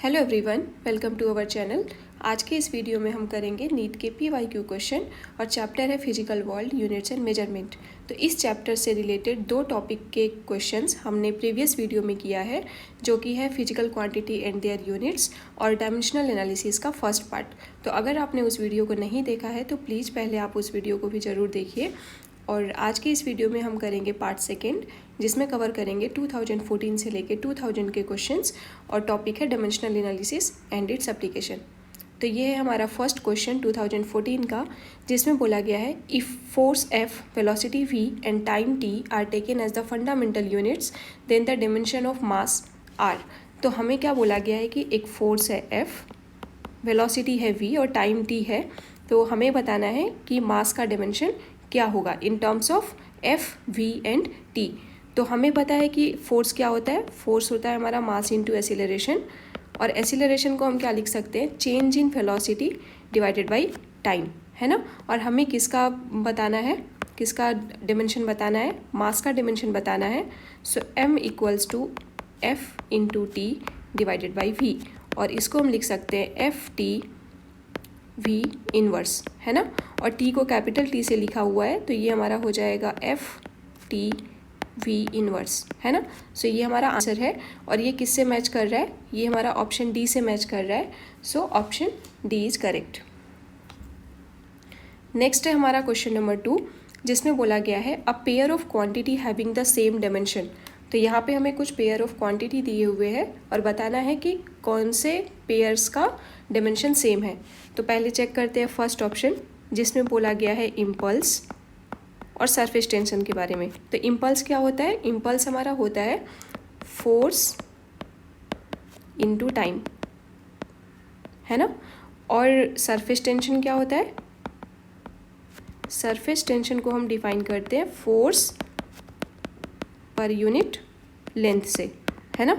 Hello everyone, welcome to our channel. आज के इस वीडियो में हम करेंगे नीट के PYQ क्वेश्चन और चैप्टर है physical world units and measurement. तो इस चैप्टर से रिलेटेड दो टॉपिक के क्वेश्चंस हमने प्रीवियस वीडियो में किया है, जो कि है physical quantity and their units और डायमेंशनल एनालिसिस का फर्स्ट पार्ट। तो अगर आपने उस वीडियो को नहीं देखा है तो प्लीज़ पहले आप उस वीडियो को भी ज़रूर देखिए। और आज के इस वीडियो में हम करेंगे पार्ट सेकेंड, जिसमें कवर करेंगे 2014 से लेके 2000 के क्वेश्चंस और टॉपिक है dimensional analysis and its application. तो ये है हमारा फर्स्ट क्वेश्चन 2014 का, जिसमें बोला गया है if force F, velocity V and time T are taken as the fundamental units then the dimension of mass R। तो हमें क्या बोला गया है कि एक फोर्स है F, वेलोसिटी है V और टाइम T है। तो हमें बताना है कि मास का डिमेंशन क्या होगा इन terms of F, V and T। तो हमें पता है कि फोर्स क्या होता है, फोर्स होता है हमारा मास इनटू एसिलरेशन, और एसिलरेशन को हम क्या लिख सकते हैं, change in velocity divided by time, है ना। और हमें किसका बताना है, किसका डिमेंशन बताना है, मास का डिमेंशन बताना है। So m equals to F into T divided by V, और इसको हम लिख सकते हैं FT V इनवर्स, है ना। और T को कैपिटल T से लिखा हुआ है, तो ये हमारा हो जाएगा FT V इनवर्स, है ना। सो ये हमारा आंसर है, और ये किससे मैच कर रहा है, ये हमारा ऑप्शन डी से मैच कर रहा है। सो option D is correct. Next है हमारा क्वेश्चन नंबर 2, जिसमें बोला गया है a pair of quantity having the same dimension. तो यहाँ पे हमें कुछ पेयर ऑफ क्वांटिटी दिए हुए हैं और बताना है कि कौन से पेयर्स का डायमेंशन सेम है। तो पहले चेक करते हैं फर्स्ट ऑप्शन, जिसमें बोला गया है इम्पल्स और सरफेस टेंशन के बारे में। तो इम्पल्स क्या होता है, इम्पल्स हमारा होता है फोर्स इनटू टाइम, है ना। और सरफेस टेंशन क्या होता है, सरफेस टेंशन को हम डिफाइन करते हैं फोर्स पर यूनिट लेंथ से, है ना।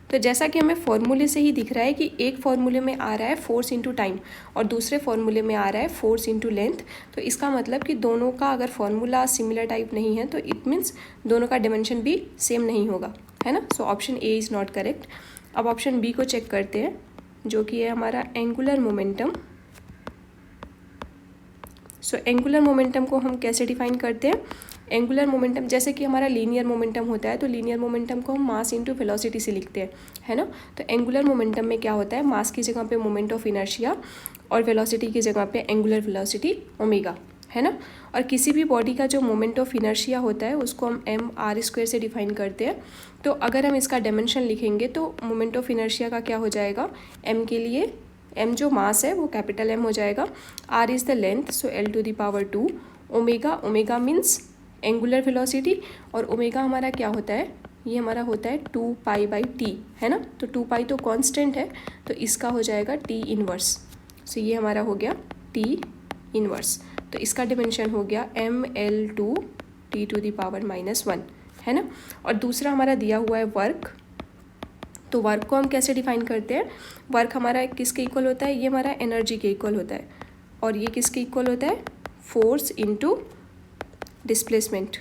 तो जैसा कि हमें फॉर्मूले से ही दिख रहा है कि एक फॉर्मूले में आ रहा है फोर्स इंटू टाइम और दूसरे फॉर्मूले में आ रहा है फोर्स इंटू लेंथ, तो इसका मतलब कि दोनों का अगर फॉर्मूला सिमिलर टाइप नहीं है तो इट मीन्स दोनों का डिमेंशन भी सेम नहीं होगा, है ना। So option A is not correct. अब ऑप्शन बी को चेक करते हैं, जो कि है हमारा angular momentum. So angular momentum को हम कैसे डिफाइन करते हैं, एंगुलर मोमेंटम जैसे कि हमारा लीनियर मोमेंटम होता है, तो लीनियर मोमेंटम को हम मास इनटू वेलोसिटी से लिखते हैं, है ना। तो एंगुलर मोमेंटम में क्या होता है, मास की जगह पे मोमेंट ऑफ इनर्शिया और वेलोसिटी की जगह पे एंगुलर वेलोसिटी ओमेगा, है ना। और किसी भी बॉडी का जो मोमेंट ऑफ इनर्शिया होता है उसको हम mr² से डिफाइन करते हैं। तो अगर हम इसका डायमेंशन लिखेंगे तो मोमेंट ऑफ इनर्शिया का क्या हो जाएगा, m के लिए m जो मास है वो कैपिटल M हो जाएगा, r is the length, so l⁻², omega, omega means angular velocity, और ओमेगा हमारा क्या होता है, ये हमारा होता है 2π/t, है ना। तो 2π तो कांस्टेंट है, तो इसका हो जाएगा t इनवर्स। सो ये हमारा हो गया t इनवर्स। तो इसका डिमेंशन हो गया ml/t⁻⁻1, है ना। और दूसरा हमारा दिया हुआ है वर्क। तो वर्क को हम कैसे डिफाइन करते हैं, वर्क हमारा किसके इक्वल होता है, ये हमारा एनर्जी के इक्वल होता है, और ये किसके इक्वल होता है, फोर्स इनटू डिस्प्लेसमेंट,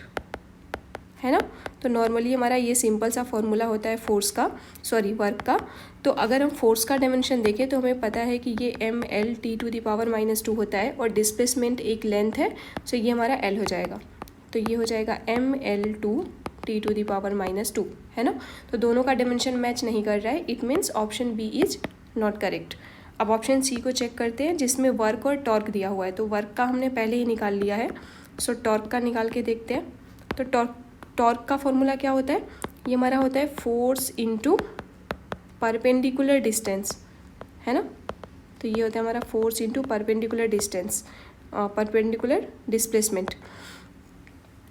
है ना। तो नॉर्मली हमारा ये सिंपल सा फॉर्मूला होता है फोर्स का, सॉरी वर्क का। तो अगर हम फोर्स का डायमेंशन देखें तो हमें पता है कि ये ml/t⁻2 होता है, और डिस्प्लेसमेंट एक लेंथ है, सो ये हमारा l हो जाएगा। तो ये हो जाएगा ml/t⁻2, है ना। तो दोनों का डायमेंशन मैच नहीं कर रहा है, it means option B is not correct. अब ऑप्शन सी को चेक करते हैं, जिसमें वर्क और टॉर्क दिया हुआ है। तो वर्क का हमने पहले ही निकाल लिया है, सो टॉर्क का निकाल के देखते हैं। तो टॉर्क का फॉर्मूला क्या होता है, ये हमारा होता है फोर्स इनटू परपेंडिकुलर डिस्टेंस, है ना। तो ये होता है हमारा force into perpendicular distance, perpendicular displacement.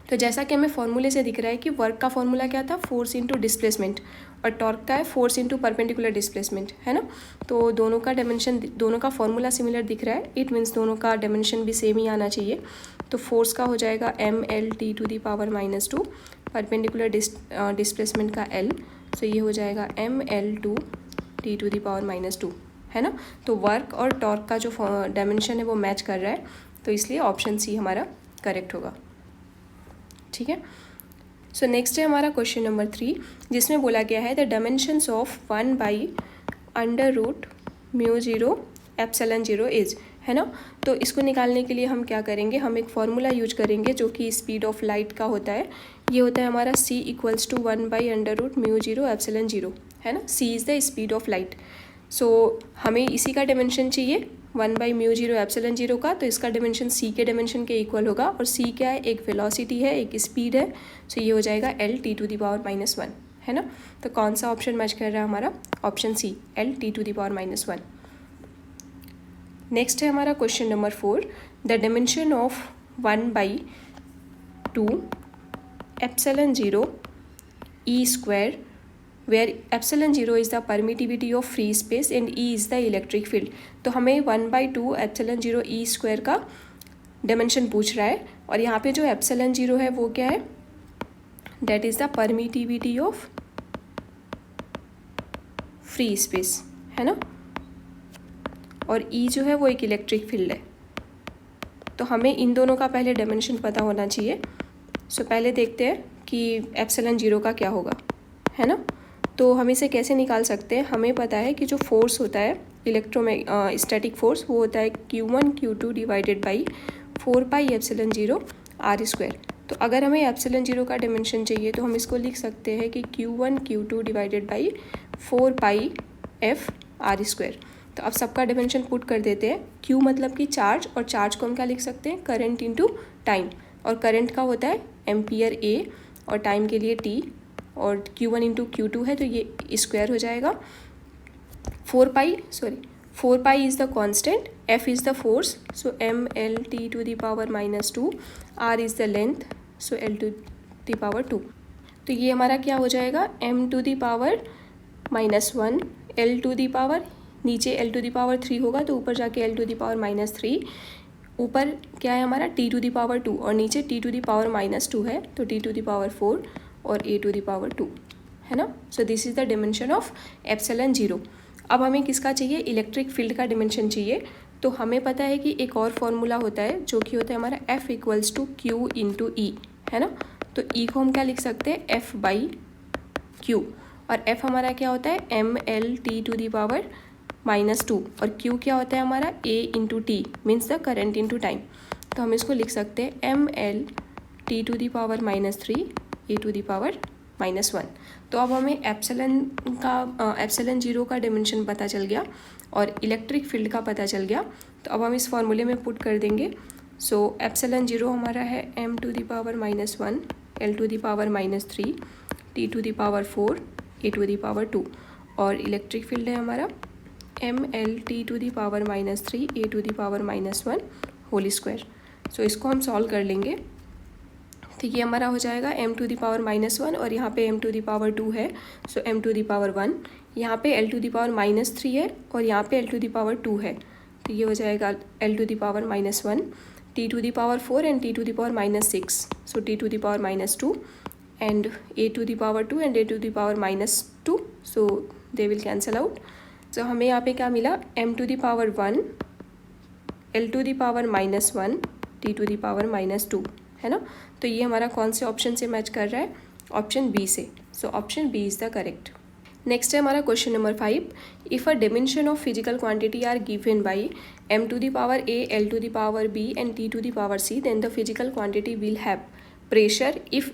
तो जैसा कि हमें फॉर्मूले से दिख रहा है कि वर्क का फॉर्मूला क्या था, फोर्स इनटू डिस्प्लेसमेंट, और टॉर्क का है फोर्स इनटू परपेंडिकुलर डिस्प्लेसमेंट, है ना। तो दोनों का डायमेंशन, दोनों का फॉर्मूला सिमिलर दिख रहा है, इट मीन्स दोनों का डायमेंशन भी सेम ही आना चाहिए। तो फोर्स का हो जाएगा ml/t⁻2, परपेंडिकुलर डिस्प्लेसमेंट का l, सो ये हो जाएगा ml/t⁻2, है ना। तो वर्क और टॉर्क का जो डायमेंशन है वो मैच कर रहा है, तो इसलिए ऑप्शन सी हमारा करेक्ट होगा, ठीक है। सो नेक्स्ट है हमारा क्वेश्चन नंबर 3, जिसमें बोला गया है the dimensions of 1/1 under root mu zero epsilon zero is, है ना। तो इसको निकालने के लिए हम क्या करेंगे, हम एक फार्मूला यूज करेंगे जो कि स्पीड ऑफ लाइट का होता है। ये होता है हमारा c इक्वल्स टू 1/अंडर root mu zero epsilon zero, है ना। c is the speed of light. So हमें इसी का डायमेंशन चाहिए 1/म्यू ज़ीरो एप्सिलॉन ज़ीरो का, तो इसका डायमेंशन c के डायमेंशन के इक्वल होगा। और c क्या है, एक वेलोसिटी है, एक स्पीड है। सो ये हो जाएगा L t⁻⁻1, है ना। तो कौन सा ऑप्शन मैच कर रहा है हमारा, option C L t⁻⁻1। Next है हमारा question number 4, the dimension of 1/2 epsilon zero E square where epsilon 0 is the permittivity of free space and E is the electric field। तो हमें 1/2 एप्सिलॉन 0 ई स्क्वायर का dimension पूछ रहा है, और यहाँ पे जो एप्सिलॉन 0 है वो क्या है, that is the permittivity of free space, है ना। और E जो है वो एक इलेक्ट्रिक फील्ड है। तो हमें इन दोनों का पहले डायमेंशन पता होना चाहिए। सो पहले देखते हैं कि एप्सिलॉन 0 का क्या होगा, है ना। तो हम इसे कैसे निकाल सकते हैं, हमें पता है कि जो फोर्स होता है स्टैटिक फोर्स, वो होता है Q1 Q2 divided by 4πε0 r²। तो अगर हमें एप्सिलॉन 0 का डायमेंशन चाहिए तो हम इसको लिख सकते हैं कि Q1 Q2 divided by 4πf r²। तो अब सबका डायमेंशन पुट कर देते हैं। Q मतलब कि चार्ज, और चार्ज को हम क्या लिख सकते हैं, करंट इंटू टाइम। और करंट का होता है एम्पियर A, और टाइम के लिए T, और Q1 इंटू Q2 है तो ये स्क्वायर हो जाएगा। 4π is the constant, F is the force, so mL t⁻⁻2, R is the length, so L⁻²। तो ये हमारा क्या हो जाएगा, m⁻⁻1 L⁻, नीचे L⁻3 होगा तो ऊपर जाके L⁻3, ऊपर क्या है हमारा T⁻2, और नीचे T⁻2 है तो T⁻4 और A⁻2, है ना। So this is the dimension of epsilon 0। अब हमें किसका चाहिए, इलेक्ट्रिक फील्ड का डायमेंशन चाहिए। तो हमें पता है कि एक और फॉर्मूला होता है जो कि होता है हमारा F equals to Q into E, है ना। तो E को हम क्या लिख सकते हैं, F/Q, और F हमारा क्या होता है mL t⁻⁻2, और Q क्या होता है हमारा A into T, means the current into time. तो हम इसको लिख सकते हैं mL t⁻⁻3 A⁻⁻1। तो अब हमें एप्सिलॉन 0 का डायमेंशन पता चल गया और इलेक्ट्रिक फील्ड का पता चल गया। तो अब हम इस फॉर्मूले में पुट कर देंगे। सो एप्सिलॉन 0 हमारा है m⁻⁻1 L⁻3 T⁻4 A⁻2, और इलेक्ट्रिक फील्ड है हमारा mL t⁻3 A⁻1 whole square. सो इसको हम सॉल्व कर लेंगे। तो ये हमारा हो जाएगा m⁻1, और यहाँ पे m⁻2 है, सो m⁻1, यहाँ पे L⁻3 है, और यहाँ पे L⁻2 है। तो ये हो जाएगा L⁻1 T⁻4 and T⁻6, so T⁻2 and A⁻2 and A⁻2, so they will cancel out. So हमें यहाँ पे क्या मिला, m⁻1 L⁻1 T⁻2, है ना। तो ये हमारा कौन से ऑप्शन से मैच कर रहा है, ऑप्शन बी से। So option B is the correct. Next है हमारा question number 5, if a dimension of physical quantity are given by m⁴ L⁻B and T⁻C, then the physical quantity will have pressure if.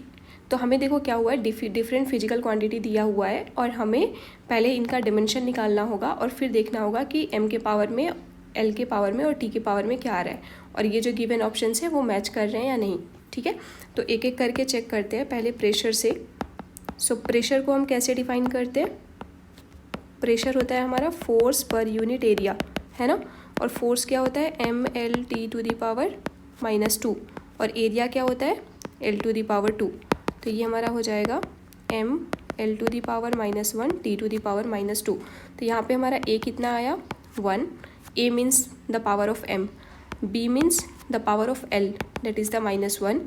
तो हमें देखो क्या हुआ है, different physical quantity दिया हुआ है, और हमें पहले इनका डायमेंशन निकालना होगा, और फिर देखना होगा कि m के पावर में, l के पावर में और t के पावर में क्या आ रहा है, और ये जो गिवन ऑप्शंस है वो मैच कर रहे हैं या नहीं, ठीक है। तो एक एक करके चेक करते हैं, पहले प्रेशर से। सो प्रेशर को हम कैसे डिफाइन करते हैं, प्रेशर होता है हमारा फोर्स पर यूनिट एरिया, है ना। और फोर्स क्या होता है mL t⁻2, और एरिया क्या होता है L⁻2। तो ये हमारा हो जाएगा mL⁻1 T⁻2। तो यहाँ पे हमारा A कितना आया, 1। A means the power of m, B means the power of L, that is the -1,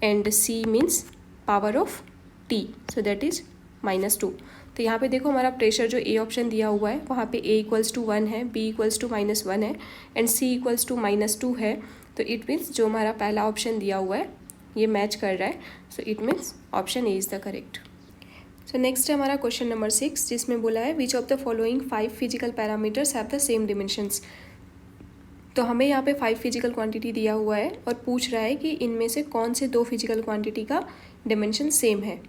and C means power of T, so that is -2। तो यहाँ पे देखो हमारा प्रेशर जो A ऑप्शन दिया हुआ है वहाँ पे A = 1 है, B = -1 है, एंड C = -2 है। तो इट मीन्स जो हमारा पहला ऑप्शन दिया हुआ है ये मैच कर रहा है, so it means option A is the correct. So so next है हमारा क्वेश्चन नंबर 6, जिसमें बोला है which of the following 5 physical parameters have the same dimensions. तो हमें यहाँ पे 5 फिजिकल क्वांटिटी दिया हुआ है और पूछ रहा है कि इनमें से कौन से 2 फिजिकल क्वांटिटी का डिमेंशन सेम है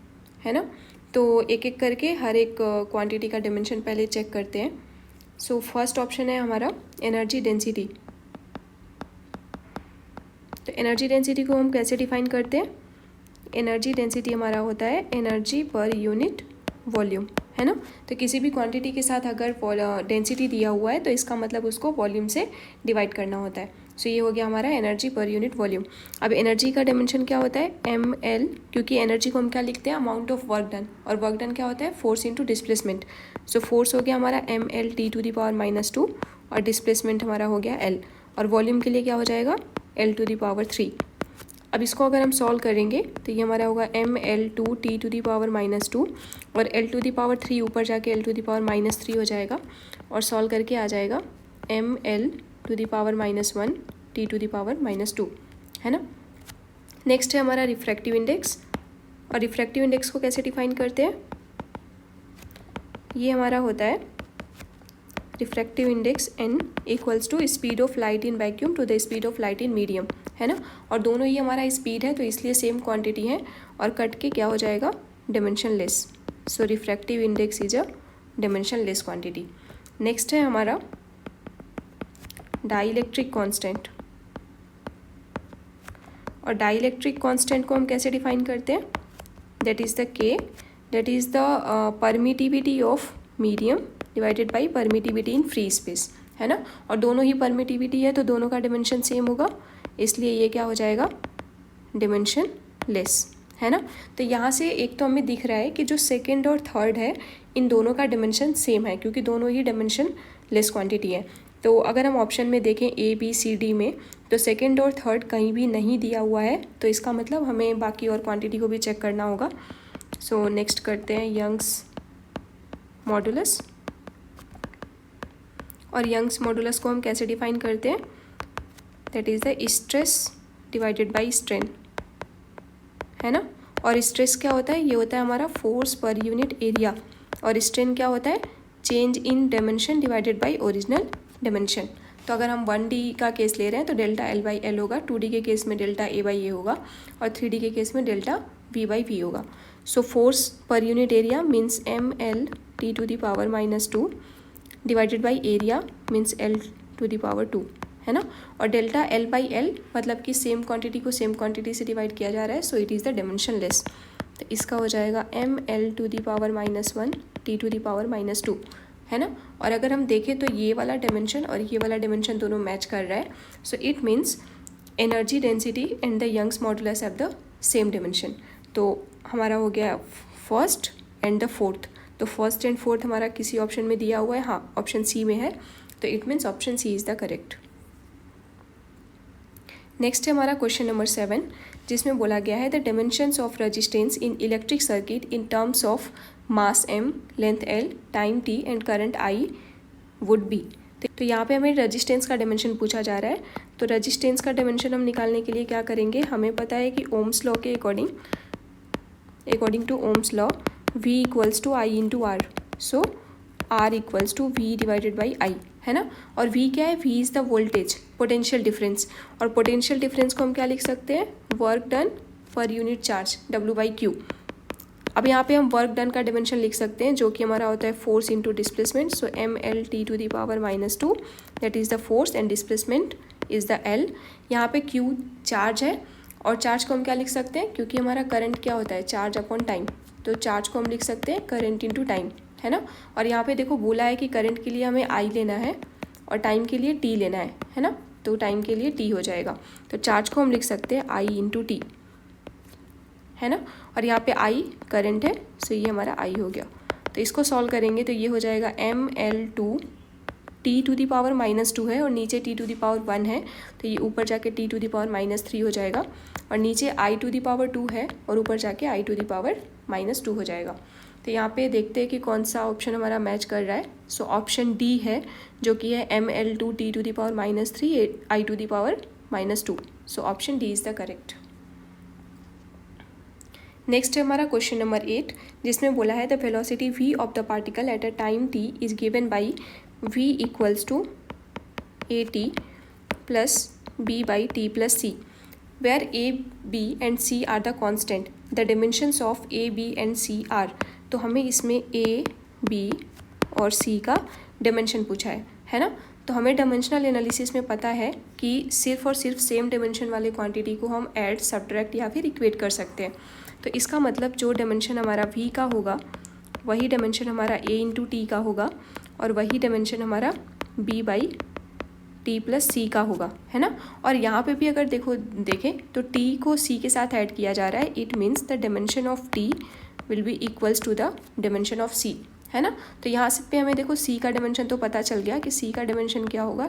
ना। तो एक एक करके हर एक क्वांटिटी का डिमेंशन पहले चेक करते हैं। सो फर्स्ट ऑप्शन है हमारा एनर्जी डेंसिटी। तो एनर्जी डेंसिटी को हम कैसे डिफाइन करते हैं? एनर्जी डेंसिटी हमारा होता है एनर्जी पर यूनिट वॉल्यूम, है ना। तो किसी भी क्वांटिटी के साथ अगर डेंसिटी दिया हुआ है तो इसका मतलब उसको वॉल्यूम से डिवाइड करना होता है। सो ये हो गया हमारा एनर्जी पर यूनिट वॉल्यूम। अब एनर्जी का डायमेंशन क्या होता है? ml, क्योंकि एनर्जी को हम क्या लिखते हैं? अमाउंट ऑफ वर्क डन, और वर्क डन क्या होता है? Force into displacement. So force हो गया हमारा ml(T⁻⁻²) और डिस्प्लेसमेंट हमारा हो गया L, और वॉल्यूम के लिए क्या हो जाएगा? L⁻3। अब इसको अगर हम सॉल्व करेंगे तो ये हमारा होगा ml2T⁻⁻2 और L⁻3 ऊपर जाके L⁻⁻3 हो जाएगा, और सॉल्व करके आ जाएगा ml⁻⁻1 T⁻⁻2, है ना। नेक्स्ट है हमारा रिफ्रैक्टिव इंडेक्स, और रिफ्रैक्टिव इंडेक्स को कैसे डिफाइन करते हैं? ये हमारा होता है refractive index n equals to speed of light in vacuum to the speed of light in medium, है ना। और दोनों ही हमारा स्पीड है तो इसलिए सेम क्वांटिटी है, और कट के क्या हो जाएगा? Dimension less. So refractive index is a dimension less quantity. Next है हमारा डाइलेक्ट्रिक कांस्टेंट, और डाइलेक्ट्रिक कांस्टेंट को हम कैसे डिफाइन करते हैं? That is the K, that is the permittivity of medium divided by permittivity in free space, है ना। और दोनों ही परमिटिविटी है तो दोनों का डिमेंशन सेम होगा, इसलिए ये क्या हो जाएगा? डिमेंशन लेस, है ना। तो यहाँ से एक तो हमें दिख रहा है कि जो सेकेंड और थर्ड है इन दोनों का डिमेंशन सेम है, क्योंकि दोनों ही डिमेंशन लेस क्वांटिटी है। तो अगर हम ऑप्शन में देखें ABCD में, तो सेकेंड और थर्ड कहीं भी नहीं दिया हुआ है, तो इसका मतलब हमें बाकी और क्वांटिटी को भी चेक करना होगा। सो नेक्स्ट करते हैं यंग्स मॉडुलस, और यंग्स मॉडुलस को हम कैसे डिफाइन करते हैं? That is the stress divided by strain, है ना। और स्ट्रेस क्या होता है? ये होता है हमारा फोर्स पर यूनिट एरिया, और स्ट्रेन क्या होता है? Change in dimension divided by original dimension. तो अगर हम 1D का केस ले रहे हैं तो डेल्टा L/L होगा, 2D के केस में डेल्टा A/A होगा, और 3D के केस में डेल्टा V/V होगा। So force per unit area means ml(T⁻⁻2) divided by area means L⁻2, है ना। और डेल्टा L/L मतलब कि सेम क्वांटिटी को सेम क्वांटिटी से डिवाइड किया जा रहा है, so it is the dimension less. तो इसका हो जाएगा ml⁻1 T⁻⁻2, है ना। और अगर हम देखें तो ये वाला डिमेंशन और ये वाला डिमेंशन दोनों मैच कर रहा है, so it means energy density and the Young's modulus have the same dimension. तो हमारा हो गया फर्स्ट एंड द फोर्थ। तो फर्स्ट एंड फोर्थ हमारा किसी ऑप्शन में दिया हुआ है, हाँ ऑप्शन सी में है, तो it means option C is the correct. Next है हमारा क्वेश्चन नंबर 7, जिसमें बोला गया है the dimensions of resistance in electric circuit in terms of mass m, length l, time t and current I would be. तो यहाँ पे हमें रेजिस्टेंस का डायमेंशन पूछा जा रहा है। तो रेजिस्टेंस का डायमेंशन हम निकालने के लिए क्या करेंगे? हमें पता है कि ओम्स लॉ के according to Ohm's law V equals to I into R, so R equals to V divided by I, है ना। और V क्या है? V is the voltage, potential difference, और पोटेंशियल डिफरेंस को हम क्या लिख सकते हैं? Work done per unit charge W/Q। अब यहाँ पे हम वर्क डन का डिमेंशन लिख सकते हैं, जो कि हमारा होता है force into displacement. So ml(T⁻⁻2) that is the force and displacement is the L। यहाँ पे Q चार्ज है, और चार्ज को हम क्या लिख सकते हैं? क्योंकि हमारा करंट क्या होता है? चार्ज अपॉन टाइम, तो चार्ज को हम लिख सकते हैं करंट इंटू टाइम, है ना। और यहाँ पे देखो बोला है कि करंट के लिए हमें I लेना है और टाइम के लिए T लेना है ना। तो टाइम के लिए T हो जाएगा, तो चार्ज को हम लिख सकते हैं I इंटू T, है ना। और यहाँ पे I करंट है, सो ये हमारा I हो गया। तो इसको सॉल्व करेंगे तो ये हो जाएगा ml2 T⁻⁻2 है, और नीचे T⁻1 है, तो ये ऊपर जाके T⁻3 हो जाएगा, और नीचे I⁻2 है और ऊपर जाके I⁻2 हो जाएगा। तो यहाँ पे देखते हैं कि कौन सा ऑप्शन हमारा मैच कर रहा है। सो ऑप्शन डी है, जो कि है ml2 T⁻3 I⁻2। So option D is the correct. Next है हमारा क्वेश्चन नंबर 8, जिसमें बोला है the velocity v of the particle at a time t is given by v equals to at plus b by t plus c, where a b and c are the constant, the dimensions of a b and c are. तो हमें इसमें a b और c का डिमेंशन पूछा है ना। तो हमें डायमेंशनल एनालिसिस में पता है कि सिर्फ और सिर्फ सेम डिमेंशन वाले क्वांटिटी को हम ऐड, सब्ट्रैक्ट या फिर इक्वेट कर सकते हैं। तो इसका मतलब जो डायमेंशन हमारा v का होगा वही डायमेंशन हमारा a इंटू टी का होगा और वही डायमेंशन हमारा b बाई टी प्लस सी का होगा, है ना। और यहाँ पे भी अगर देखें तो t को c के साथ ऐड किया जा रहा है, it means the dimension of t will be equals to the dimension of c, है ना। तो यहाँ से पे हमें देखो c का डायमेंशन तो पता चल गया कि c का डायमेंशन क्या होगा,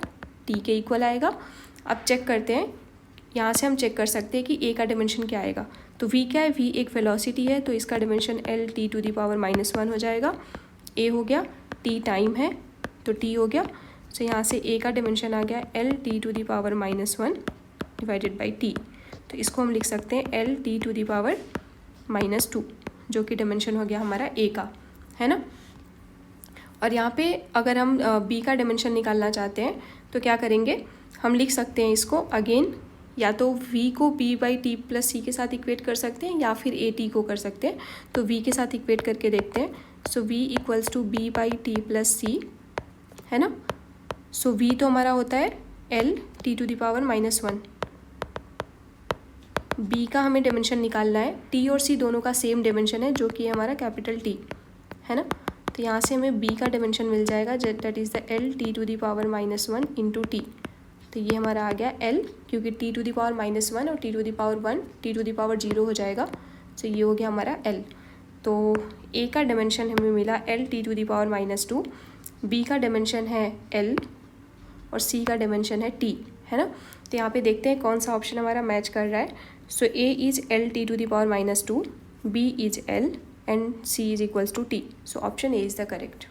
t के इक्वल आएगा। अब चेक करते हैं, यहाँ से हम चेक कर सकते हैं कि a का डायमेंशन क्या आएगा। तो v क्या है, v एक वेलोसिटी है तो इसका dimension l t to the power -1 हो जाएगा। a हो गया, t टाइम है तो t हो गया। तो यहाँ से a का डायमेंशन आ गया l t to the power -1 divided by t। तो इसको हम लिख सकते हैं l t to the power -2, जो कि डायमेंशन हो गया हमारा a का, है ना। और यहाँ पे अगर हम b का डायमेंशन निकालना चाहते हैं तो क्या करेंगे, हम लिख सकते हैं इसको अगेन, या तो v को b बाई टी प्लस सी के साथ इक्वेट कर सकते हैं या फिर a t को कर सकते हैं। तो v के साथ इक्वेट करके देखते हैं। So v equals to b by t plus c, है ना। सो v तो हमारा होता है l t to the power -1। b का हमें डायमेंशन निकालना है, t और c दोनों का सेम डायमेंशन है जो कि हमारा कैपिटल T, है ना। तो यहाँ से हमें b का डायमेंशन मिल जाएगा, that is the l t to the power -1 into T. तो ये हमारा आ गया l, क्योंकि t टू दी पावर -1 और t to the power 1 t to the power 0 हो जाएगा। तो ये हो गया हमारा l। तो a का डायमेंशन हमें मिला l t to the power -2, b का डायमेंशन है l और c का डायमेंशन है t, है ना। तो यहाँ पे देखते हैं कौन सा ऑप्शन हमारा मैच कर रहा है। So a is l t to the power -2, b is l and c is equals to t। So option a is the correct.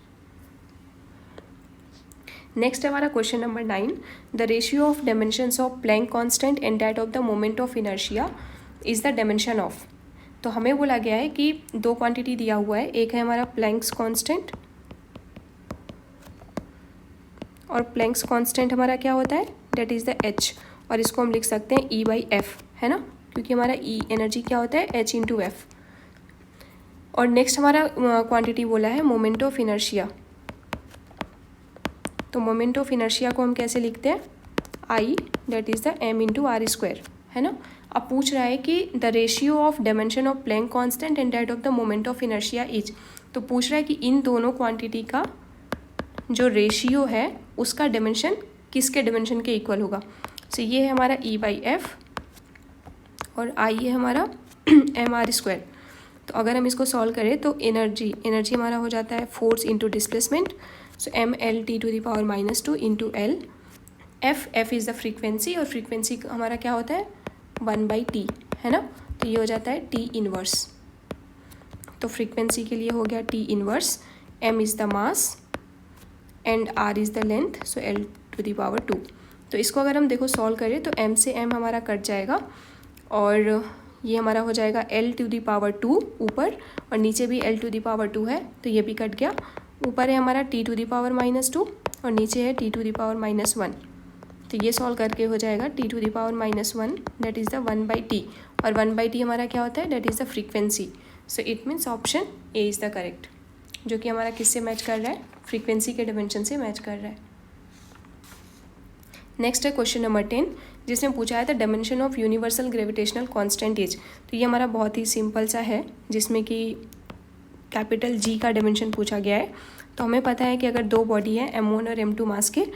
Next हमारा question number 9, the ratio of dimensions of Planck constant and that of the moment of inertia is the dimension of. तो हमें बोला गया है कि दो quantity दिया हुआ है, एक है हमारा प्लैंक्स कांस्टेंट और प्लैंक्स कांस्टेंट हमारा क्या होता है, दैट इज़ द h, और इसको हम लिख सकते हैं E बाई एफ, है ना, क्योंकि हमारा E एनर्जी क्या होता है h इंटू एफ। और नेक्स्ट हमारा क्वांटिटी बोला है मोमेंट ऑफ इनर्शिया। तो मोमेंट ऑफ इनर्शिया को हम कैसे लिखते हैं, I that is the m into R square, है ना। अब पूछ रहा है कि the ratio of dimension of Planck constant and that of the moment of inertia is. तो पूछ रहा है कि इन दोनों क्वांटिटी का जो रेशियो है उसका डायमेंशन किसके डायमेंशन के इक्वल होगा। सो ये है हमारा E बाई एफ और I है हमारा एम आर स्क्वायर। तो अगर हम इसको सॉल्व करें तो एनर्जी हमारा हो जाता है force into displacement. So M L T to the power -2 into L. F is the frequency और फ्रीक्वेंसी हमारा क्या होता है 1 बाई टी, है ना। तो ये हो जाता है टी इनवर्स। तो फ्रीक्वेंसी के लिए हो गया T inverse, M is the mass and R is the length, so L to the power 2। तो इसको अगर हम देखो सॉल्व करें तो एम से एम हमारा कट जाएगा और ये हमारा हो जाएगा एल टू दी पावर 2 ऊपर, और नीचे भी एल टू दी पावर 2 है तो ये भी कट गया। ऊपर है हमारा टी टू दी पावर -2 और नीचे है टी टू दी पावर -1। तो ये सॉल्व करके हो जाएगा T to the power -1 that is the 1 by T, और 1 बाई टी हमारा क्या होता है, that is the frequency. So it means option A is the correct, जो कि हमारा किससे मैच कर रहा है, फ्रीक्वेंसी के डायमेंशन से मैच कर रहा है। नेक्स्ट है क्वेश्चन नंबर 10, जिसमें पूछा है the dimension of universal gravitational constant is. तो ये हमारा बहुत ही सिंपल सा है, जिसमें कि कैपिटल G का डायमेंशन पूछा गया है। तो हमें पता है कि अगर दो बॉडी है m1 और m2 मास के,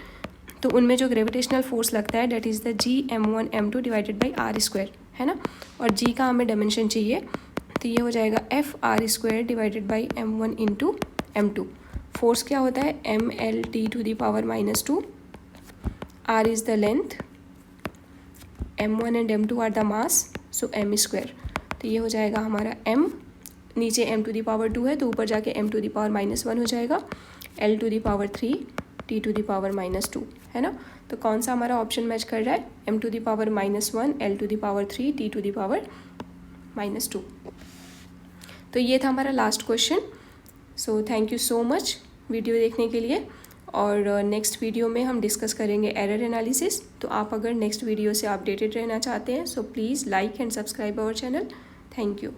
तो उनमें जो ग्रेविटेशनल फोर्स लगता है that is the G m1 m2 divided by R square, है ना। और G का हमें डायमेंशन चाहिए, तो ये हो जाएगा F R square divided by m1 into m2। Force क्या होता है M L T to the power -2, r is the length, m1 and m2 are the mass, so m square. तो ये हो जाएगा हमारा m, नीचे m टू दी पावर 2 है तो ऊपर जाके m टू दी पावर -1 हो जाएगा, l to the power 3 t to the power -2, है ना। तो कौन सा हमारा ऑप्शन मैच कर रहा है, m to the power -1 l to the power 3 t to the power -2। तो ये था हमारा last question. So thank you so much video देखने के लिए, और नेक्स्ट वीडियो में हम डिस्कस करेंगे एरर एनालिसिस। तो आप अगर नेक्स्ट वीडियो से अपडेटेड रहना चाहते हैं so please like and subscribe our channel. Thank you.